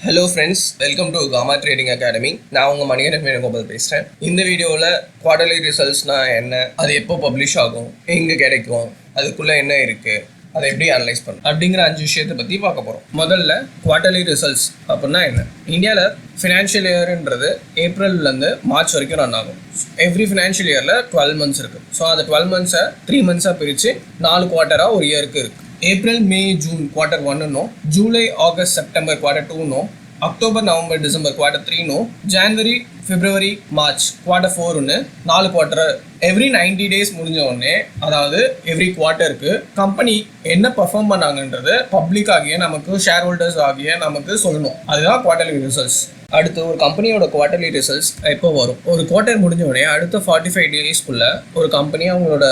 Hello friends, welcome to Gamma Trading Academy. நான் உங்க மணிகண்டன் வேணுகோபால் பேசுறேன். இந்த வீடியோல குவார்ட்டர்லி ரிசல்ட்ஸ்னா என்ன, அது எப்போ பப்ளிஷ் ஆகும், எங்க கிடைக்கும், அதுக்குள்ள என்ன இருக்கு, அதை எப்படி அனலைஸ் பண்ணணும் அப்படிங்கிற 5 விஷயத்தை பற்றி பார்க்க போகிறோம். முதல்ல குவார்ட்டர்லி ரிசல்ட்ஸ் அப்படின்னா என்ன? இந்தியாவில் ஃபினான்ஷியல் இயர்ன்றது ஏப்ரல்லேருந்து மார்ச் வரைக்கும் ரன் ஆகும். எவ்ரி ஃபினான்ஷியல் இயரில் 12 மந்த்ஸ் இருக்குது. ஸோ அந்த 12 மந்த்ஸை 3 மந்த்ஸாக பிரித்து 4 குவார்ட்டராக ஒரு இயருக்கு இருக்குது. ஏப்ரல் மே ஜூன் குவார்ட்டர் 1னோ, ஜூலை ஆகஸ்ட் செப்டம்பர் குவார்ட்டர் 2னோ, அக்டோபர் நவம்பர் டிசம்பர் குவார்ட்டர் 3னோ, ஜான்வரி பிப்ரவரி மார்ச் குவார்ட்டர் 4ன்னு 4 குவார்ட்டர் எவ்ரி 90 டேஸ் முடிஞ்ச உடனே, அதாவது எவ்ரி குவார்ட்டருக்கு கம்பெனி என்ன பர்ஃபார்ம் பண்ணாங்கன்றது பப்ளிக் ஆகிய நமக்கு ஷேர் ஹோல்டர்ஸ் ஆகிய நமக்கு சொல்லணும். அதுதான் குவார்ட்டர்லி ரிசல்ட்ஸ். அடுத்து ஒரு கம்பெனியோட குவார்ட்டர்லி ரிசல்ட்ஸ் எப்போ வரும்? ஒரு குவார்ட்டர் முடிஞ்ச உடனே அடுத்த 45 டேஸ்க்குள்ள ஒரு கம்பெனி அவங்களோட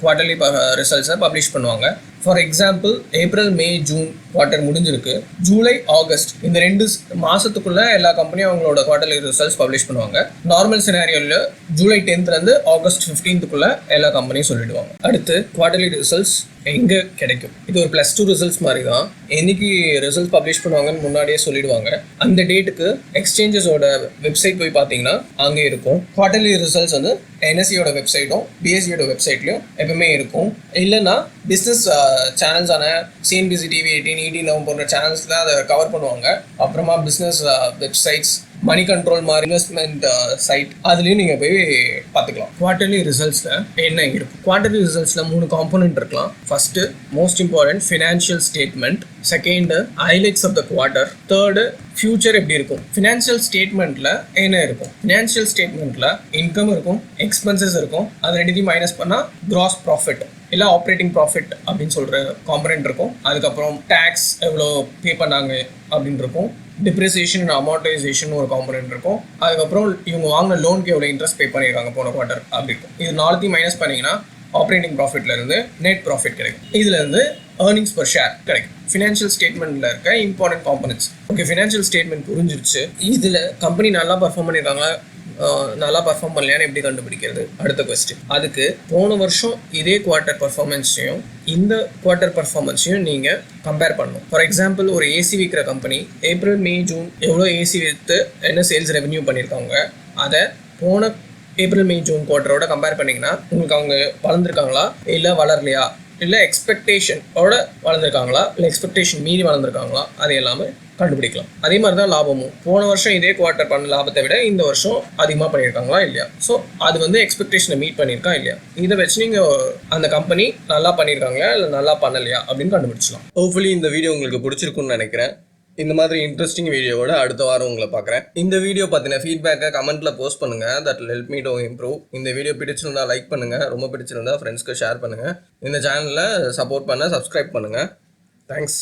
குவார்ட்டர்லி ரிசல்ட்ஸை பப்ளிஷ் பண்ணுவாங்க. For example, April May June quarter முடிஞ்சிருக்கு. ஜூலை ஆகஸ்ட் இந்த 2 மாதத்துக்குள்ள எல்லா கம்பெனியும் அவங்களோட குவார்ட்டர்லி ரிசல்ட்ஸ் பப்ளிஷ் பண்ணுவாங்க. நார்மல் சினாரியோவில் ஜூலை 10th ஆகஸ்ட் 15th எல்லா கம்பெனியும் சொல்லிடுவாங்க. அடுத்து குவார்ட்டர்லி ரிசல்ட்ஸ் எங்கே கிடைக்கும்? இது ஒரு +2 ரிசல்ட்ஸ் மாதிரி தான். என்னைக்கு ரிசல்ட்ஸ் பப்ளிஷ் பண்ணுவாங்கன்னு முன்னாடியே சொல்லிடுவாங்க. அந்த டேட்டுக்கு எக்ஸ்சேஞ்சஸோட வெப்சைட் போய் பார்த்தீங்கன்னா அங்கே இருக்கும். குவார்ட்டர்லி ரிசல்ட்ஸ் வந்து என்எஸ்சியோட வெப்சைட்டும் பிஎஸ்சியோட வெப்சைட்லையும் எப்பவுமே இருக்கும். இல்லைன்னா பிஸ்னஸ் சேனல்ஸான சிஎன்பிசி டிவி 18 18 போன்ற சேனல்ஸ் தான் அதை கவர் பண்ணுவாங்க. அப்புறமா பிஸ்னஸ் வெப்சைட்ஸ், மணி கண்ட்ரோல் மாதிரி இன்வெஸ்ட்மெண்ட் சைட், அதுலேயும் நீங்கள் போய் பார்த்துக்கலாம். குவார்ட்டர்லி ரிசல்ட்ஸில் என்ன இருக்கும்? குவார்ட்டர்லி ரிசல்ட்ஸில் 3 காம்போனன்ட் இருக்கலாம். First most important financial statement, second highlights of the quarter, third future எப்படி இருக்கும். ஃபினான்ஷியல் ஸ்டேட்மெண்ட்டில் என்ன இருக்கும்? ஃபினான்ஷியல் ஸ்டேட்மெண்ட்டில் இன்கம் இருக்கும், எக்ஸ்பென்சஸ் இருக்கும், அது ரெண்டுத்தையும் மைனஸ் பண்ணால் கிராஸ் ப்ராஃபிட் இல்லை ஆப்ரேட்டிங் ப்ராஃபிட் அப்படின்னு சொல்கிற காம்பனன்ட் இருக்கும். அதுக்கப்புறம் டேக்ஸ் எவ்வளோ பே பண்ணாங்க அப்படின்னு இருக்கும். டிப்ரிசியேஷன் அண்ட் அமார்டைசேஷன் ஒரு காம்பனன்ட் இருக்கும். அதுக்கப்புறம் இவங்க வாங்கின லோனுக்கு எவ்வளோ இன்ட்ரெஸ்ட் பே பண்ணியிருக்காங்க போன குவார்ட்டர் அப்படி இருக்கும். இது 4த்தையும் மைனஸ் பண்ணிங்கன்னா ஆப்ரேட்டிங் ப்ராஃபிட்லேருந்து நெட் ப்ராஃபிட் கிடைக்கும். இதுலேருந்து ஏர்னிங்ஸ் பர் ஷேர் கிடைக்கும். ஃபினான்ஷியல் ஸ்டேட்மெண்ட்டில் இருக்க important components. Okay, financial statement புரிஞ்சிருச்சு. இதில் கம்பெனி நல்லா பர்ஃபார்ம் பண்ணியிருக்காங்க, நல்லா பர்ஃபார்ம் பண்ணலையான்னு எப்படி கண்டுபிடிக்கிறது? அடுத்த கொஸ்டின். அதுக்கு போன வருஷம் இதே குவார்ட்டர் பர்ஃபார்மன்ஸையும் இந்த குவார்ட்டர் பர்ஃபார்மன்ஸையும் நீங்கள் கம்பேர் பண்ணணும். ஃபார் எக்ஸாம்பிள், ஒரு ஏசி விற்கிற கம்பெனி ஏப்ரல் மே ஜூன் எவ்வளோ ஏசி விற்று என்ன சேல்ஸ் ரெவென்யூ பண்ணியிருக்காங்க, அதை போன ஏப்ரல் மே ஜூன் குவார்ட்டரோட கம்பேர் பண்ணிங்கன்னா உங்களுக்கு அவங்க வளர்ந்துருக்காங்களா இல்லை வளரலையா, இல்லை எக்ஸ்பெக்டேஷனோட வளர்ந்துருக்காங்களா இல்லை எக்ஸ்பெக்டேஷன் மீறி வளர்ந்துருக்காங்களா, அது எல்லாமே கண்டுபிடிக்கலாம். அதே மாதிரி தான் லாபமும். போன வருஷம் இதே குவார்ட்டர் பண்ண லாபத்தை விட இந்த வருஷம் அதிகமாக பண்ணியிருக்காங்களா இல்லையா, ஸோ அது வந்து எக்ஸ்பெக்டேஷனை மீட் பண்ணியிருக்கா இல்லையா, இதை வச்சு நீங்கள் அந்த கம்பெனி நல்லா பண்ணியிருக்காங்களா இல்லை நல்லா பண்ணலையா அப்படின்னு கண்டுபிடிச்சலாம். ஹோப்ஃபுல்லி இந்த வீடியோ உங்களுக்கு பிடிச்சிருக்குன்னு நினைக்கிறேன். இந்த மாதிரி இன்ட்ரெஸ்டிங் வீடியோவோட அடுத்த வாரம் உங்களை பார்க்குறேன். இந்த வீடியோ பற்றின ஃபீட்பேக்கை கமெண்ட்டில் போஸ்ட் பண்ணுங்கள். That will help me to improve. இந்த வீடியோ பிடிச்சிருந்தா லைக் பண்ணுங்கள், ரொம்ப பிடிச்சிருந்தா ஃப்ரெண்ட்ஸ்க்கு ஷேர் பண்ணுங்கள். இந்த சேனலில் சப்போர்ட் பண்ண சப்ஸ்கிரைப் பண்ணுங்கள். தேங்க்ஸ்.